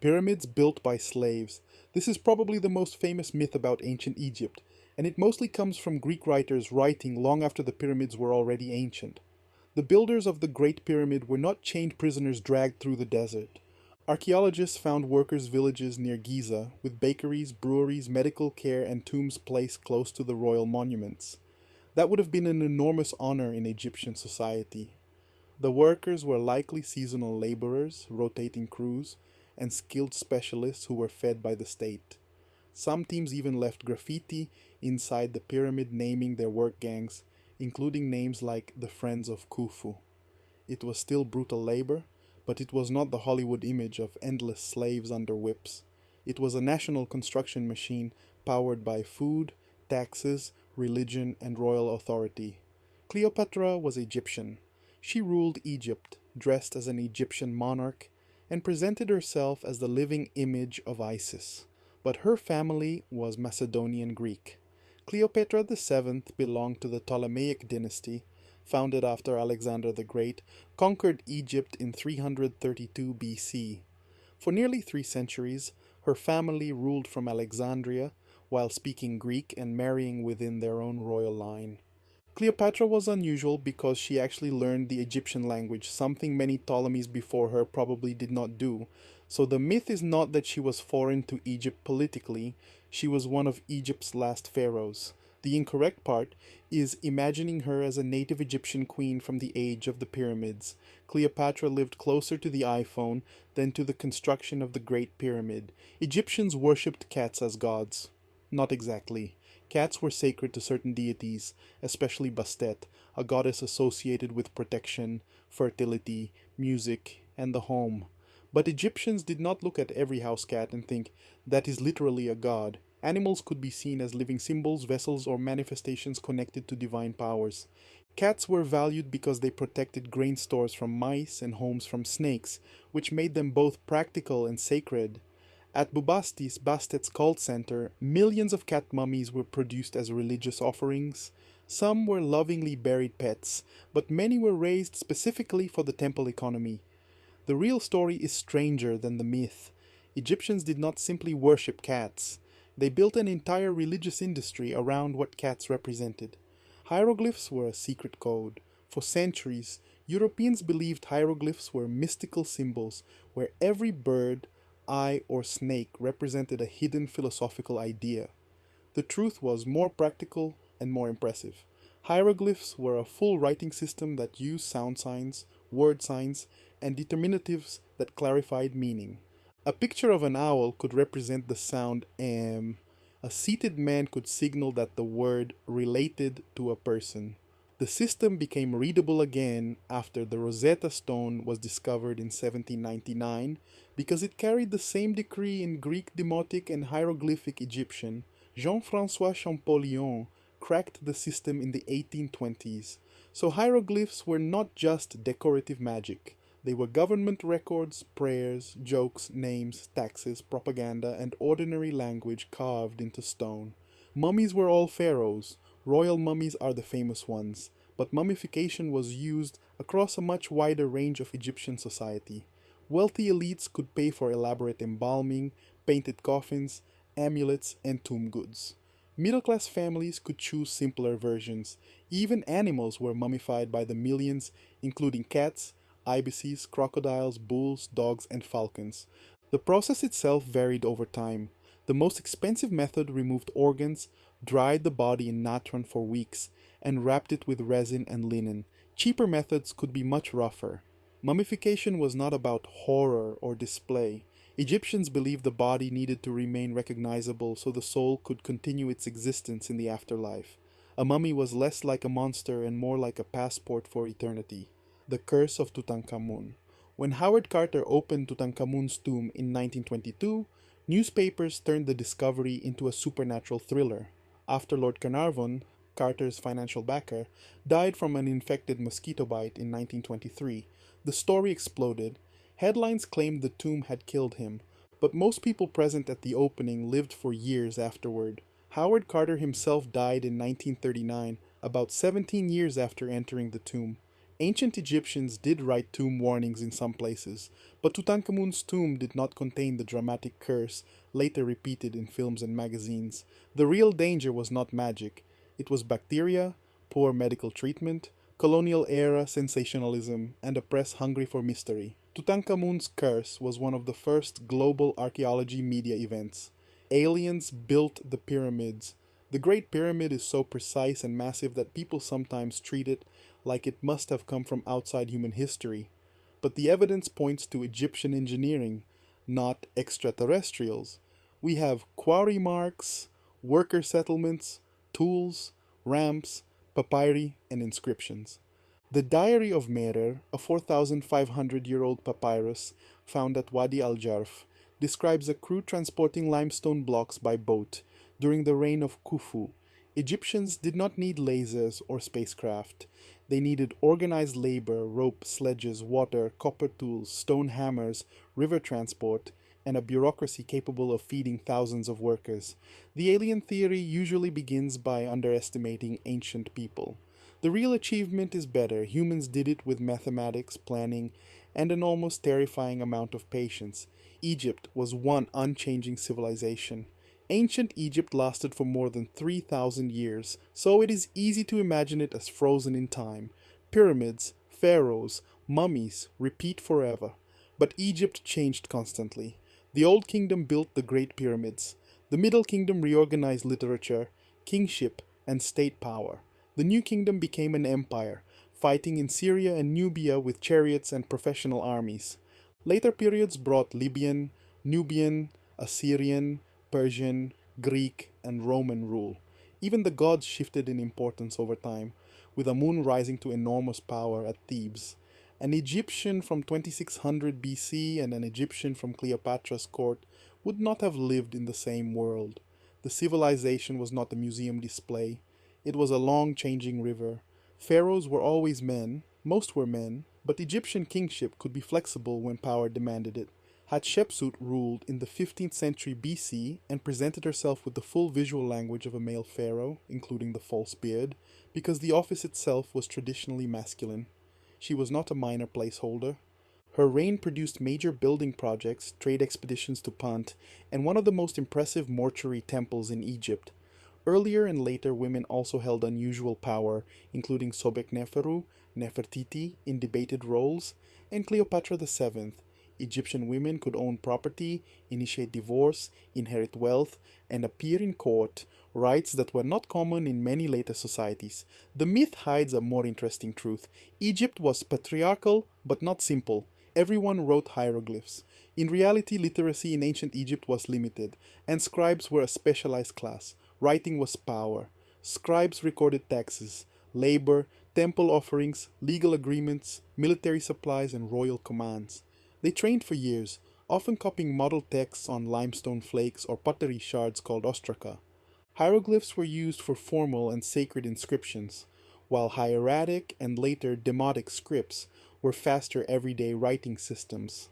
Pyramids built by slaves. This is probably the most famous myth about ancient Egypt, and it mostly comes from Greek writers writing long after the pyramids were already ancient. The builders of the Great Pyramid were not chained prisoners dragged through the desert. Archaeologists found workers' villages near Giza, with bakeries, breweries, medical care, and tombs placed close to the royal monuments. That would have been an enormous honor in Egyptian society. The workers were likely seasonal laborers, rotating crews, and skilled specialists who were fed by the state. Some teams even left graffiti inside the pyramid naming their work gangs, including names like the Friends of Khufu. It was still brutal labor, but it was not the Hollywood image of endless slaves under whips. It was a national construction machine powered by food, taxes, religion, and royal authority. Cleopatra was Egyptian. She ruled Egypt, dressed as an Egyptian monarch, and presented herself as the living image of Isis. But her family was Macedonian Greek. Cleopatra VII belonged to the Ptolemaic dynasty, founded after Alexander the Great conquered Egypt in 332 BC. For nearly 3 centuries, her family ruled from Alexandria while speaking Greek and marrying within their own royal line. Cleopatra was unusual because she actually learned the Egyptian language, something many Ptolemies before her probably did not do. So the myth is not that she was foreign to Egypt politically, she was one of Egypt's last pharaohs. The incorrect part is imagining her as a native Egyptian queen from the age of the pyramids. Cleopatra lived closer to the iPhone than to the construction of the Great Pyramid. Egyptians worshipped cats as gods. Not exactly. Cats were sacred to certain deities, especially Bastet, a goddess associated with protection, fertility, music, and the home. But Egyptians did not look at every house cat and think, that is literally a god. Animals could be seen as living symbols, vessels, or manifestations connected to divine powers. Cats were valued because they protected grain stores from mice and homes from snakes, which made them both practical and sacred. At Bubastis, Bastet's cult center, millions of cat mummies were produced as religious offerings. Some were lovingly buried pets, but many were raised specifically for the temple economy. The real story is stranger than the myth. Egyptians did not simply worship cats. They built an entire religious industry around what cats represented. Hieroglyphs were a secret code. For centuries, Europeans believed hieroglyphs were mystical symbols where every bird, eye, or snake represented a hidden philosophical idea. The truth was more practical and more impressive. Hieroglyphs were a full writing system that used sound signs, word signs, and determinatives that clarified meaning. A picture of an owl could represent the sound M. A seated man could signal that the word related to a person. The system became readable again after the Rosetta Stone was discovered in 1799 because it carried the same decree in Greek Demotic and hieroglyphic Egyptian. Jean-François Champollion cracked the system in the 1820s. So hieroglyphs were not just decorative magic. They were government records, prayers, jokes, names, taxes, propaganda, and ordinary language carved into stone. Mummies were all pharaohs. Royal mummies are the famous ones, but mummification was used across a much wider range of Egyptian society. Wealthy elites could pay for elaborate embalming, painted coffins, amulets, and tomb goods. Middle-class families could choose simpler versions. Even animals were mummified by the millions, including cats, ibises, crocodiles, bulls, dogs, and falcons. The process itself varied over time. The most expensive method removed organs, dried the body in natron for weeks, and wrapped it with resin and linen. Cheaper methods could be much rougher. Mummification was not about horror or display. Egyptians believed the body needed to remain recognizable so the soul could continue its existence in the afterlife. A mummy was less like a monster and more like a passport for eternity. The Curse of Tutankhamun. When Howard Carter opened Tutankhamun's tomb in 1922, newspapers turned the discovery into a supernatural thriller. After Lord Carnarvon, Carter's financial backer, died from an infected mosquito bite in 1923, the story exploded. Headlines claimed the tomb had killed him, but most people present at the opening lived for years afterward. Howard Carter himself died in 1939, about 17 years after entering the tomb. Ancient Egyptians did write tomb warnings in some places, but Tutankhamun's tomb did not contain the dramatic curse later repeated in films and magazines. The real danger was not magic, it was bacteria, poor medical treatment, colonial era sensationalism, and a press hungry for mystery. Tutankhamun's curse was one of the first global archaeology media events. Aliens built the pyramids. The Great Pyramid is so precise and massive that people sometimes treat it like it must have come from outside human history. But the evidence points to Egyptian engineering, not extraterrestrials. We have quarry marks, worker settlements, tools, ramps, papyri, and inscriptions. The Diary of Merer, a 4,500-year-old papyrus found at Wadi al-Jarf, describes a crew transporting limestone blocks by boat during the reign of Khufu. Egyptians did not need lasers or spacecraft. They needed organized labor, rope, sledges, water, copper tools, stone hammers, river transport, and a bureaucracy capable of feeding thousands of workers. The alien theory usually begins by underestimating ancient people. The real achievement is better. Humans did it with mathematics, planning, and an almost terrifying amount of patience. Egypt was one unchanging civilization. Ancient Egypt lasted for more than 3,000 years, so it is easy to imagine it as frozen in time. Pyramids, pharaohs, mummies repeat forever. But Egypt changed constantly. The Old Kingdom built the Great Pyramids. The Middle Kingdom reorganized literature, kingship, and state power. The New Kingdom became an empire, fighting in Syria and Nubia with chariots and professional armies. Later periods brought Libyan, Nubian, Assyrian, Persian, Greek, and Roman rule. Even the gods shifted in importance over time, with Amun rising to enormous power at Thebes. An Egyptian from 2600 BC and an Egyptian from Cleopatra's court would not have lived in the same world. The civilization was not a museum display. It was a long changing river. Pharaohs were always men, most were men, but Egyptian kingship could be flexible when power demanded it. Hatshepsut ruled in the 15th century BC and presented herself with the full visual language of a male pharaoh, including the false beard, because the office itself was traditionally masculine. She was not a minor placeholder. Her reign produced major building projects, trade expeditions to Punt, and one of the most impressive mortuary temples in Egypt. Earlier and later women also held unusual power, including Sobek Neferu, Nefertiti in debated roles, and Cleopatra VII. Egyptian women could own property, initiate divorce, inherit wealth, and appear in court, rights that were not common in many later societies. The myth hides a more interesting truth. Egypt was patriarchal, but not simple. Everyone wrote hieroglyphs. In reality, literacy in ancient Egypt was limited, and scribes were a specialized class. Writing was power. Scribes recorded taxes, labor, temple offerings, legal agreements, military supplies, and royal commands. They trained for years, often copying model texts on limestone flakes or pottery shards called ostraca. Hieroglyphs were used for formal and sacred inscriptions, while hieratic and later demotic scripts were faster everyday writing systems.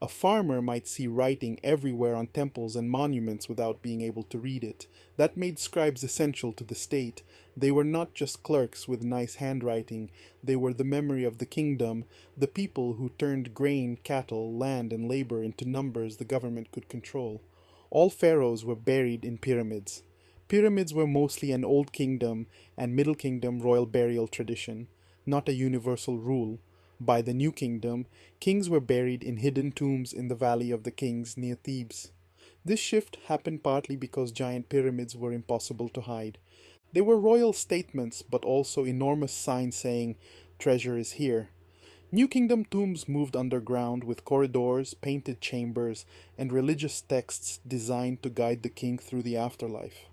A farmer might see writing everywhere on temples and monuments without being able to read it. That made scribes essential to the state. They were not just clerks with nice handwriting, they were the memory of the kingdom, the people who turned grain, cattle, land, and labor into numbers the government could control. All pharaohs were buried in pyramids. Pyramids were mostly an Old Kingdom and Middle Kingdom royal burial tradition, not a universal rule. By the New Kingdom, kings were buried in hidden tombs in the Valley of the Kings near Thebes. This shift happened partly because giant pyramids were impossible to hide. They were royal statements, but also enormous signs saying, "Treasure is here." New Kingdom tombs moved underground with corridors, painted chambers, and religious texts designed to guide the king through the afterlife.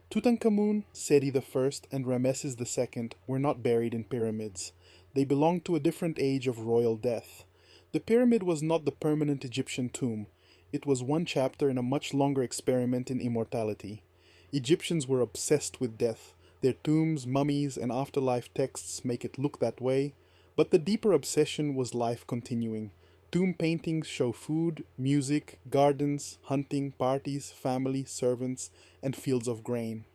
Tutankhamun, Seti I, and Rameses II were not buried in pyramids. They belonged to a different age of royal death. The pyramid was not the permanent Egyptian tomb. It was one chapter in a much longer experiment in immortality. Egyptians were obsessed with death. Their tombs, mummies, and afterlife texts make it look that way. But the deeper obsession was life continuing. Tomb paintings show food, music, gardens, hunting, parties, family, servants, and fields of grain.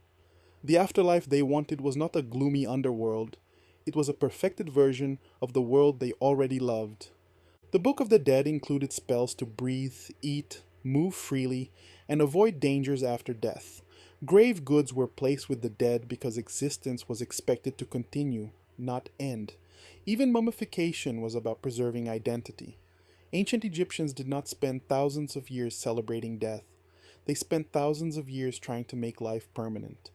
The afterlife they wanted was not a gloomy underworld. It was a perfected version of the world they already loved. The Book of the Dead included spells to breathe, eat, move freely, and avoid dangers after death. Grave goods were placed with the dead because existence was expected to continue, not end. Even mummification was about preserving identity. Ancient Egyptians did not spend thousands of years celebrating death. They spent thousands of years trying to make life permanent.